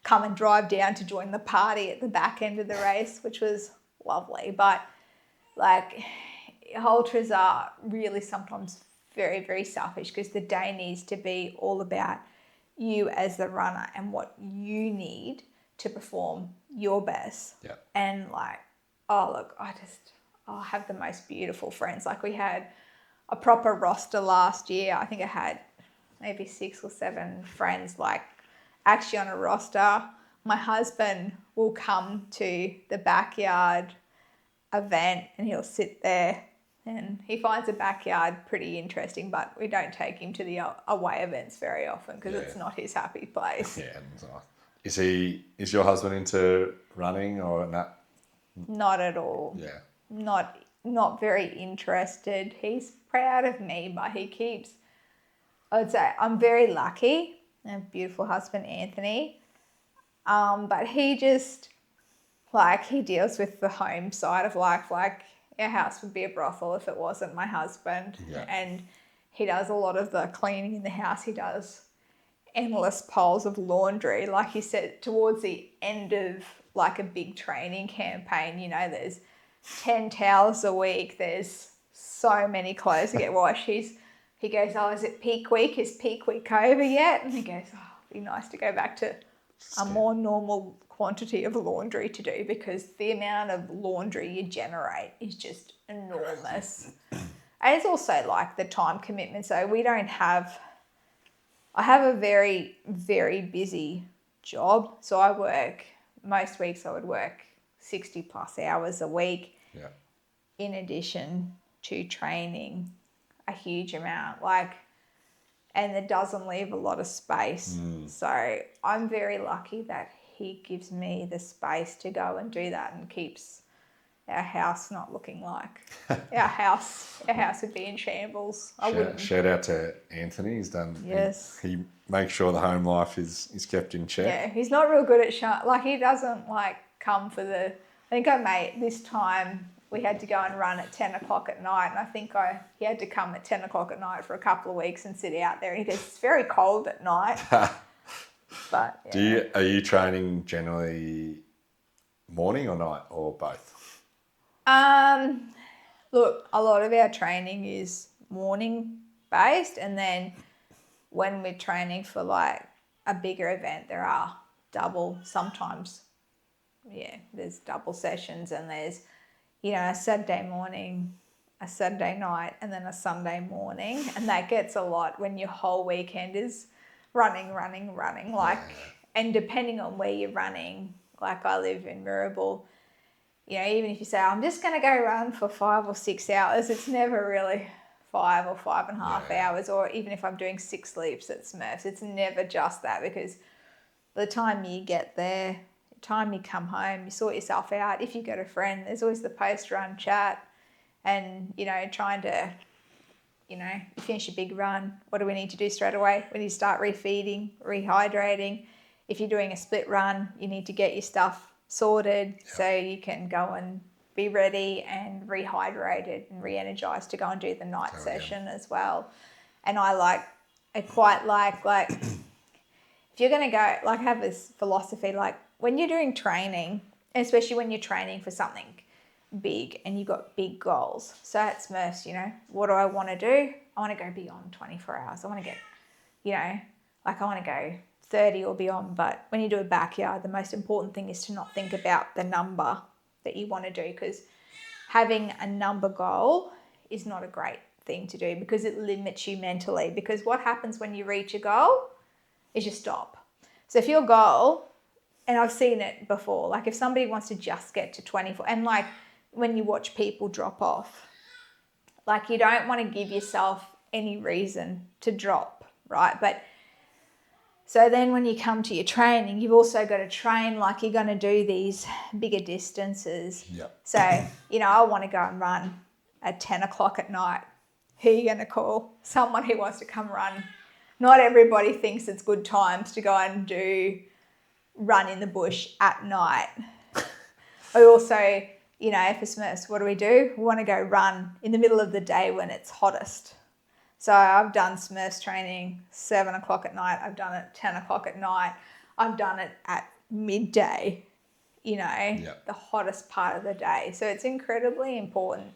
come and drive down to join the party at the back end of the race, which was lovely. But like, ultras are really sometimes very, very selfish, because the day needs to be all about you as the runner and what you need to perform your best. Yeah. And like, oh look, I have the most beautiful friends. Like, we had a proper roster last year. I think I had maybe 6 or 7 friends, like, actually on a roster. My husband will come to the backyard event and he'll sit there, and he finds the backyard pretty interesting, but we don't take him to the away events very often because it's not his happy place. Yeah. Is your husband into running or not? Not at all. Yeah. Not very interested. He's proud of me, but I would say I'm very lucky. I have a beautiful husband, Anthony. But he just, like, he deals with the home side of life. Like, our house would be a brothel if it wasn't my husband. Yeah. And he does a lot of the cleaning in the house. He does endless piles of laundry. Like he said, towards the end of like a big training campaign, you know, there's 10 towels a week. There's so many clothes to get washed. He goes, oh, is it peak week? Is peak week over yet? And he goes, oh, it'd be nice to go back to a more normal quantity of laundry to do, because the amount of laundry you generate is just enormous. And it's also like the time commitment. So I have a very, very busy job. So most weeks I would work 60 plus hours a week. Yeah. in addition to training a huge amount, like, and it doesn't leave a lot of space. So I'm very lucky that he gives me the space to go and do that and keeps our house not looking like our house would be in shambles. I wouldn't. Shout out to Anthony. He's done. Yes. He makes sure the home life is kept in check. Yeah, he's not real good at like, he doesn't like come for the. I think I made this time. We had to go and run at 10 o'clock at night, and I think he had to come at 10 o'clock at night for a couple of weeks and sit out there. And he goes, it's very cold at night. But yeah. Are you training generally morning or night or both? Look, a lot of our training is morning based, and then when we're training for like a bigger event, there are sometimes there's double sessions, and there's, a Saturday morning, a Saturday night, and then a Sunday morning, and that gets a lot when your whole weekend is running, like, and depending on where you're running, like I live in Mirabel, even if you say, I'm just going to go run for 5 or 6 hours, it's never really 5 or 5.5 hours, or even if I'm doing 6 leaps at Smurfs, it's never just that, because by the time you get there, the time you come home, you sort yourself out. If you've got a friend, there's always the post-run chat and, trying to, you finish a big run, what do we need to do straight away? We need to start refeeding, rehydrating. If you're doing a split run, you need to get your stuff sorted so you can go and be ready and rehydrated and re-energized to go and do the night session as well. And I quite like if you're going to go, like, have this philosophy, like when you're doing training, especially when you're training for something big and you've got big goals. So at Smurfs, what do I want to do? I want to go beyond 24 hours. I want to get, I want to go 30 or beyond. But when you do a backyard, the most important thing is to not think about the number that you want to do, because having a number goal is not a great thing to do, because it limits you mentally. Because what happens when you reach a goal is you stop. So if your goal, and I've seen it before, like if somebody wants to just get to 24, and like when you watch people drop off, like you don't want to give yourself any reason to drop, right? But so then when you come to your training, you've also got to train like you're going to do these bigger distances. Yep. So, I want to go and run at 10 o'clock at night. Who are you going to call? Someone who wants to come run. Not everybody thinks it's good times to go and run in the bush at night. I also, for Smurfs, what do? We want to go run in the middle of the day when it's hottest. So I've done Smurfs training 7 o'clock at night. I've done it 10 o'clock at night. I've done it at midday, the hottest part of the day. So it's incredibly important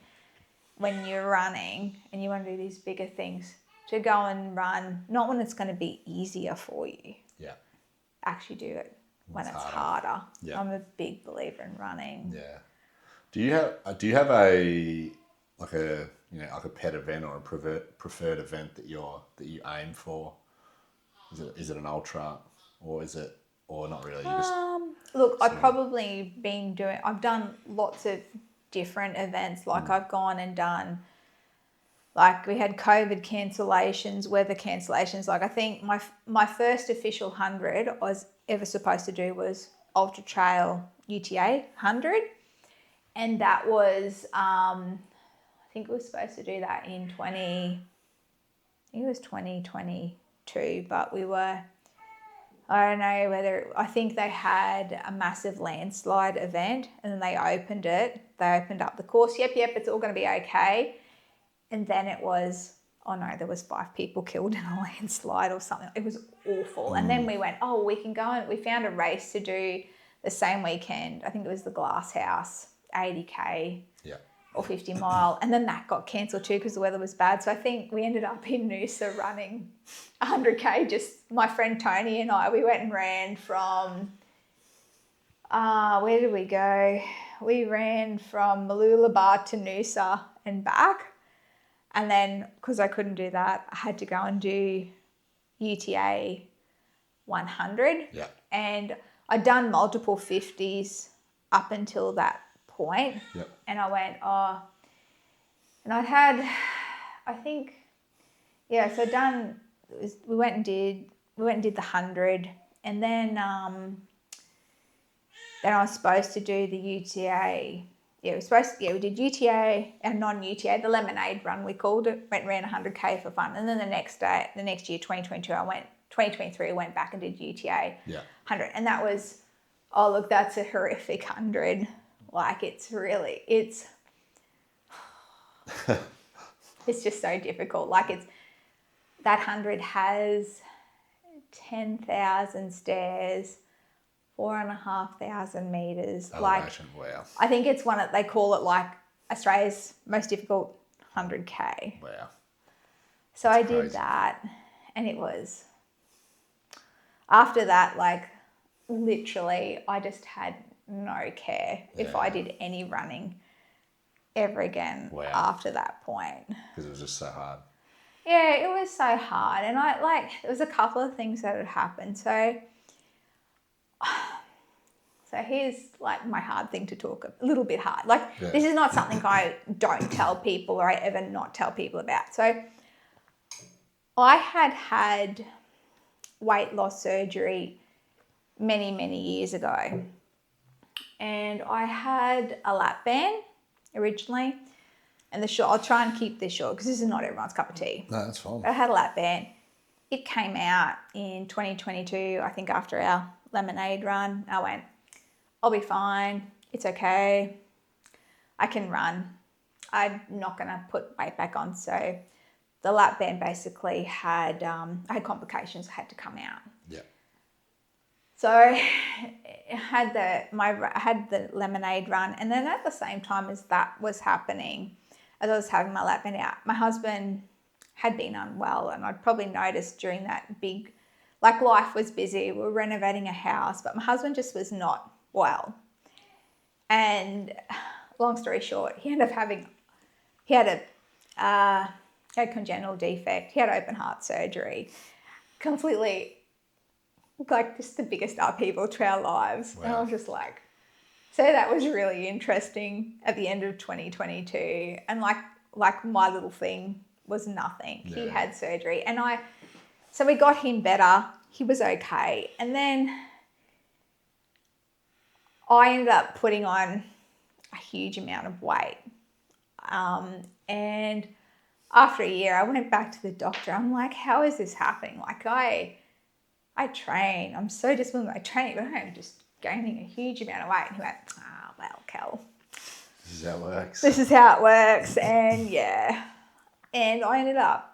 when you're running and you want to do these bigger things to go and run, not when it's going to be easier for you. Yeah. Actually do it when it's harder. Yeah. I'm a big believer in running. Yeah. Do you have a pet event or a preferred event that you aim for? Is it an ultra, or not really? Look, I've done lots of different events. Like I've gone and done, like we had COVID cancellations, weather cancellations. Like I think my first official 100 I was ever supposed to do was Ultra Trail UTA 100, and that was I think we were supposed to do that in 2022, but I think they had a massive landslide event, and then they opened up the course. Yep, it's all going to be okay. And then it was, there was 5 people killed in a landslide or something. It was awful. And then we went, we can go, and we found a race to do the same weekend. I think it was the Glass House, 80K. Yeah. Or 50 mile, and then that got cancelled too because the weather was bad. So I think we ended up in Noosa running 100K. Just my friend Tony and I, we went and ran from, where did we go? We ran from Mooloolaba to Noosa and back. And then, because I couldn't do that, I had to go and do UTA 100. Yeah. And I'd done multiple 50s up until that point. Yep. And I went, And I'd had, I think, yeah, so we went and did the 100, and then I was supposed to do the UTA. Yeah, we did UTA and non-UTA, the lemonade run we called it. Went and ran 100K for fun, and then the next year, 2023, I went back and did UTA 100, and that was, oh look, that's a horrific 100. Like it's it's just so difficult. Like that 100 has 10,000 stairs, 4,500 meters. Elevation, wow. I think it's they call it like Australia's most difficult 100K. Wow. So I did that, and it was, after that, like literally I just had no care if I did any running ever again after that point. Because it was just so hard. Yeah, it was so hard. And there was a couple of things that had happened. So here's like my hard thing to talk, a little bit hard. Like this is not something I don't tell people or I ever not tell people about. So I had weight loss surgery many, many years ago. And I had a lap band originally. And I'll try and keep this short because this is not everyone's cup of tea. No, that's fine. But I had a lap band. It came out in 2022, I think after our lemonade run. I went, I'll be fine. It's okay. I can run. I'm not going to put weight back on. So the lap band basically I had complications that had to come out. Yeah. So I had the lemonade run, and then at the same time as that was happening, as I was having my lap band out, my husband had been unwell, and I'd probably noticed during that big, like life was busy. We were renovating a house, but my husband just was not well. And long story short, he had a congenital defect. He had open heart surgery. Completely, like just the biggest upheaval to our lives. Wow. And I was just like, so that was really interesting at the end of 2022. And like my little thing was nothing. Yeah. He had surgery. And so we got him better. He was okay. And then I ended up putting on a huge amount of weight. And after a year, I went back to the doctor. I'm like, how is this happening? Like I train. I'm so disciplined with my training, but I'm just gaining a huge amount of weight. And he went, well, Kel. This is how it works. This is how it works. And yeah. And I ended up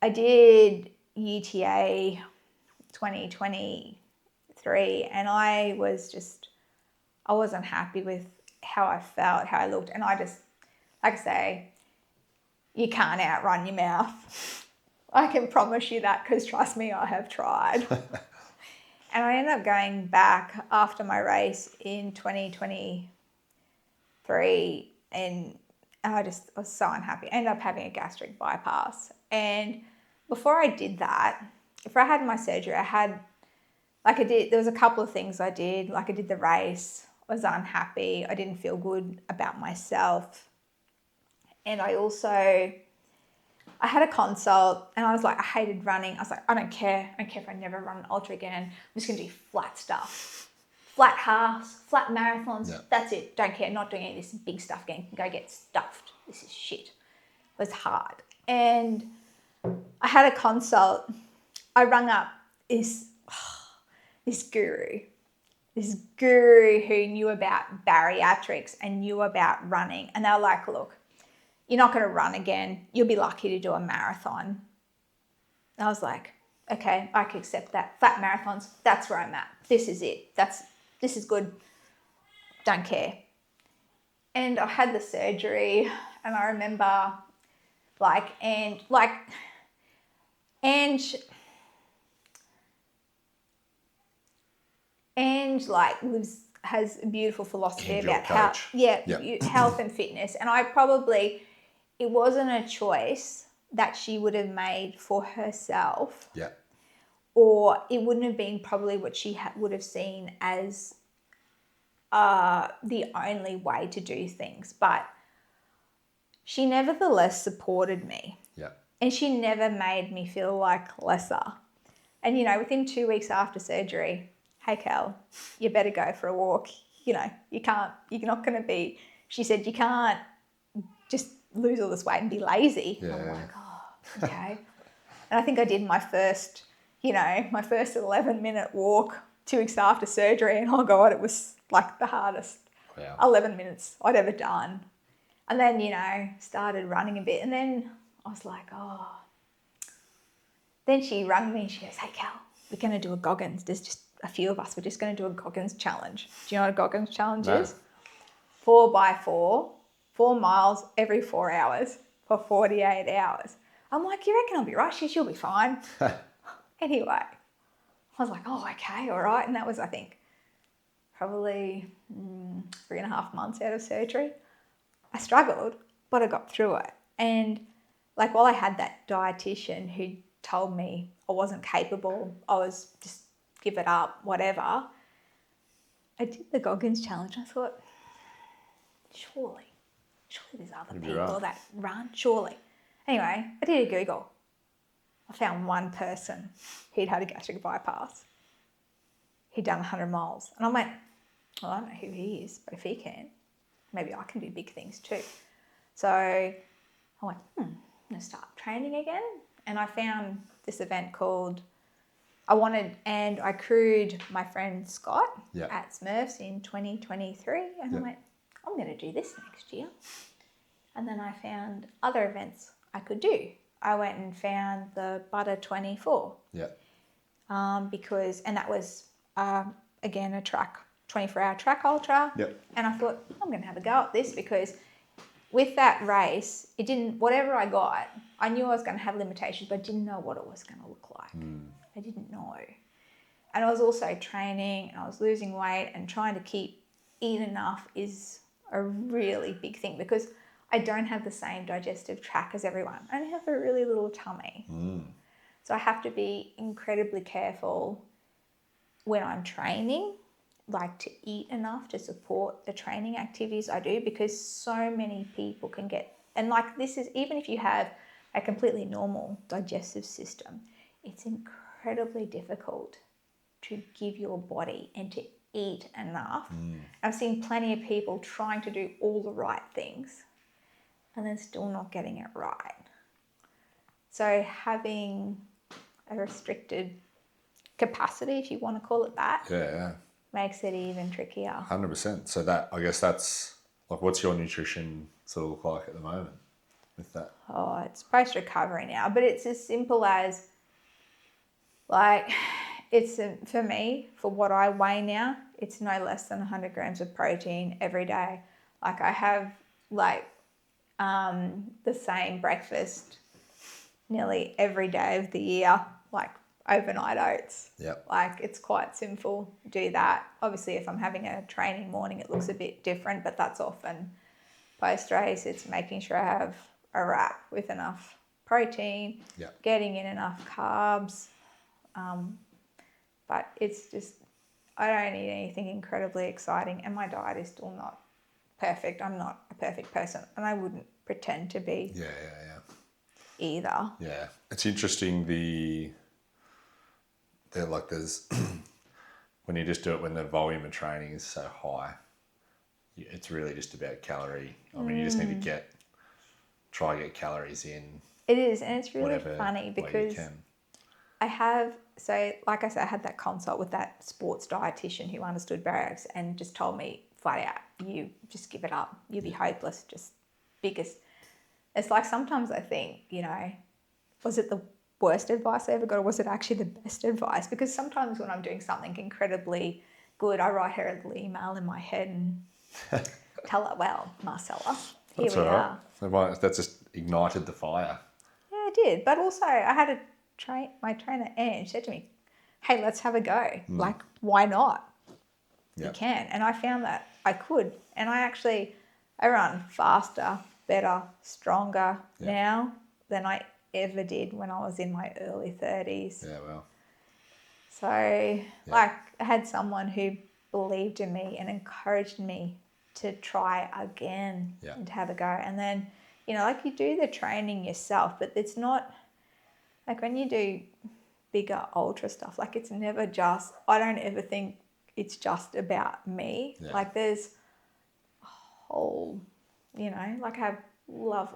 I did UTA 2023, and I wasn't happy with how I felt, how I looked. And I just, like I say, you can't outrun your mouth. I can promise you that, because trust me, I have tried. And I ended up going back after my race in 2023, and I was so unhappy. I ended up having a gastric bypass. And before I did that, before I had my surgery, there was a couple of things I did. Like I did the race, I was unhappy, I didn't feel good about myself. And I had a consult, and I was like, I hated running. I was like, I don't care if I never run an ultra again. I'm just going to do flat stuff. Flat halves, flat marathons. Yeah. That's it. Don't care. Not doing any of this big stuff again. Go get stuffed. This is shit. It was hard. And I had a consult. I rung up this guru who knew about bariatrics and knew about running. And they were like, look, you're not going to run again. You'll be lucky to do a marathon. And I was like, okay, I can accept that. Flat marathons, that's where I'm at. This is it. This is good. Don't care. And I had the surgery, and I remember has a beautiful philosophy about health and fitness. And it wasn't a choice that she would have made for herself. Yeah. Or it wouldn't have been probably what she would have seen as the only way to do things. But she nevertheless supported me. Yeah. And she never made me feel like lesser. And, you know, within 2 weeks after surgery, hey, Cal, you better go for a walk. You know, you're not going to be, she said, you can't just lose all this weight and be lazy. Yeah. And I'm like, oh, okay. And I think I did my first 11-minute walk 2 weeks after surgery. And oh, God, it was like the hardest 11 minutes I'd ever done. And then, you know, started running a bit. And then I was like, oh. Then she rang me and she goes, hey, Cal, we're going to do a Goggins. There's just a few of us. We're just going to do a Goggins challenge. Do you know what a Goggins challenge is? 4x4, 4 miles every 4 hours for 48 hours. I'm like, you reckon I'll be right? She'll be fine. Anyway, I was like, oh, okay, all right. And that was, I think, probably 3.5 months out of surgery. I struggled, but I got through it. And like while I had that dietitian who told me I wasn't capable, I was just give it up, whatever, I did the Goggins challenge. I thought, surely there's other people that run, surely. Anyway, I did a Google. I found one person who'd had a gastric bypass. He'd done 100 miles. And I went, well, I don't know who he is, but if he can, maybe I can do big things too. So I went, I'm going to start training again. And I found this event called, I crewed my friend Scott at Smurfs in 2023. And I went, I'm going to do this next year. And then I found other events I could do. I went and found the Butter 24. Yeah. And that was, again, a 24-hour track ultra. Yep. And I thought, I'm going to have a go at this because with that race, whatever I got, I knew I was going to have limitations, but I didn't know what it was going to look like. I didn't know. And I was also training and I was losing weight, and trying to eat enough is a really big thing because I don't have the same digestive tract as everyone. I only have a really little tummy. So I have to be incredibly careful when I'm training, like to eat enough to support the training activities I do, because so many people can get, and like this is, even if you have a completely normal digestive system, it's incredibly difficult to give your body and to eat enough. I've seen plenty of people trying to do all the right things and then still not getting it right. So having a restricted capacity, if you want to call it that, makes it even trickier. 100%. So I guess that's like, what's your nutrition sort of look like at the moment with that? Oh, it's post-recovery now, but it's as simple as, like, for me, for what I weigh now, it's no less than 100 grams of protein every day. Like I have the same breakfast nearly every day of the year, like overnight oats. Yep. Like it's quite simple. Do that. Obviously, if I'm having a training morning, it looks a bit different, but that's often post-race. It's making sure I have a wrap with enough protein, getting in enough carbs. But it's just, I don't eat anything incredibly exciting, and my diet is still not perfect. I'm not a perfect person, and I wouldn't pretend to be either. Yeah. It's interesting there's when you just do it when the volume of training is so high, it's really just about calorie. I mean, you just need to try to get calories in. It is, and it's really funny because like I said, I had that consult with that sports dietitian who understood bariatrics and just told me flat out, you just give it up. You'll be hopeless. It's like sometimes I think, was it the worst advice I ever got, or was it actually the best advice? Because sometimes when I'm doing something incredibly good, I write her a little email in my head and tell her, well, Marcella, here we are. So that just ignited the fire. Yeah, I did. But also I had my trainer, Anne, said to me, hey, let's have a go. Like, why not? You can. And I found that I could. And I run faster, better, stronger now than I ever did when I was in my early 30s. Yeah, well. So, I had someone who believed in me and encouraged me to try again and to have a go. And then, you know, like you do the training yourself, but it's not like when you do bigger ultra stuff, like it's never just, I don't ever think it's just about me. Yeah. Like there's a whole, you know, like I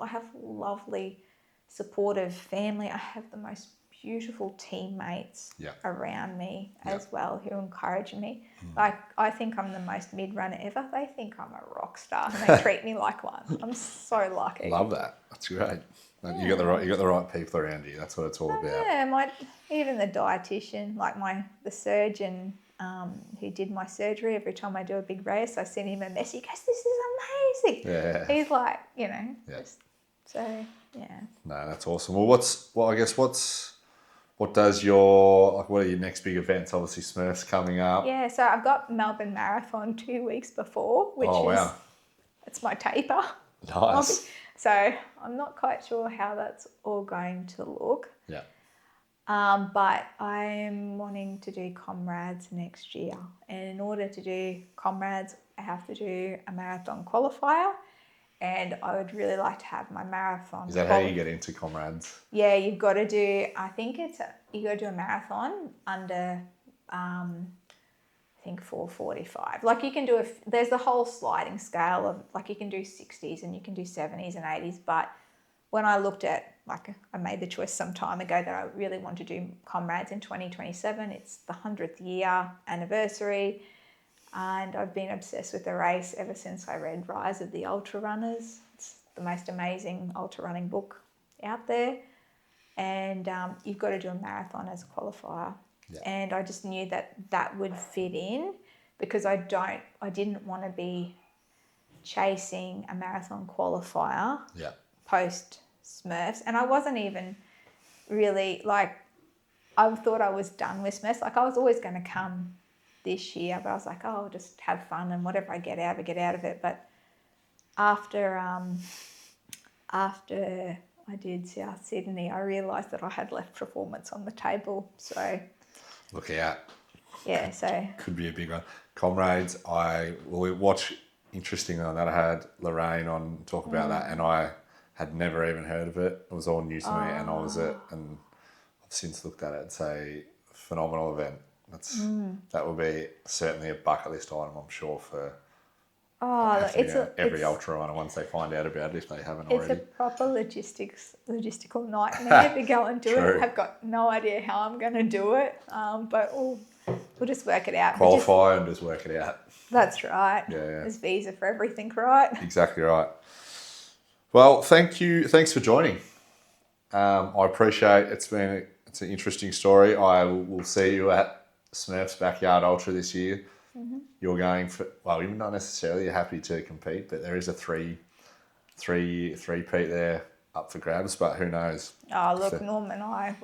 have lovely, supportive family. I have the most beautiful teammates around me as well who encourage me. Like I think I'm the most mid runner ever. They think I'm a rock star and they treat me like one. I'm so lucky. Love that. That's great. You got the right people around you. That's what it's all about. Yeah, even the dietitian, like the surgeon who did my surgery. Every time I do a big race, I send him a message. He goes, "This is amazing." Yeah. He's like, you know, so yeah. No, that's awesome. Well, what does your, like, what are your next big events? Obviously, Smurfs coming up. Yeah, so I've got Melbourne Marathon 2 weeks before, which is it's my taper. Nice. So I'm not quite sure how that's all going to look. Yeah. But I'm wanting to do Comrades next year. And in order to do Comrades, I have to do a marathon qualifier. And I would really like to have my marathon. Is that how you get into Comrades? Yeah, you've got to do, I think you got to do a marathon under, I think 4:45. Like you can do there's the whole sliding scale of, like you can do 60s and you can do 70s and 80s. But when I looked at, like I made the choice some time ago that I really want to do Comrades in 2027. It's the 100th year anniversary. And I've been obsessed with the race ever since I read Rise of the Ultra Runners. It's the most amazing ultra running book out there. And you've got to do a marathon as a qualifier. Yeah. And I just knew that would fit in because I didn't want to be chasing a marathon qualifier post Smurfs. And I wasn't even really, like, I thought I was done with Smurfs. Like I was always going to come this year, but I was like, oh, I'll just have fun and whatever I get out of it. But after I did South Sydney, I realised that I had left performance on the table. So look out. Yeah, so could be a big one. Comrades, I will watch. Interestingly on that, I had Lorraine on talk about that, and I had never even heard of it. It was all news to me, and and I've since looked at it. It's a phenomenal event. That will be certainly a bucket list item, I'm sure, for every ultra runner once they find out about it, if they haven't already. It's a proper logistical nightmare to go and do it. I've got no idea how I'm going to do it, but we'll just work it out. Qualify and just work it out. That's right. Yeah. There's visa for everything, right? Exactly right. Well, thank you. Thanks for joining. I appreciate it. It's an interesting story. I will see you at Smurfs Backyard Ultra this year. Mm-hmm. You're going for, well, you're not necessarily happy to compete, but there is a three-peat there up for grabs, but who knows? Oh, look, Norm and I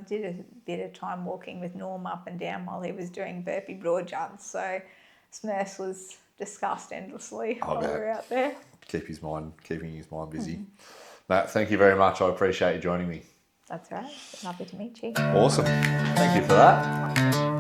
did a bit of time walking with Norm up and down while he was doing burpee broad jumps, so Smurfs was discussed endlessly while we were out there. Keeping his mind busy. Mm-hmm. Matt, thank you very much. I appreciate you joining me. That's right. Lovely to meet you. Awesome. Thank you for that.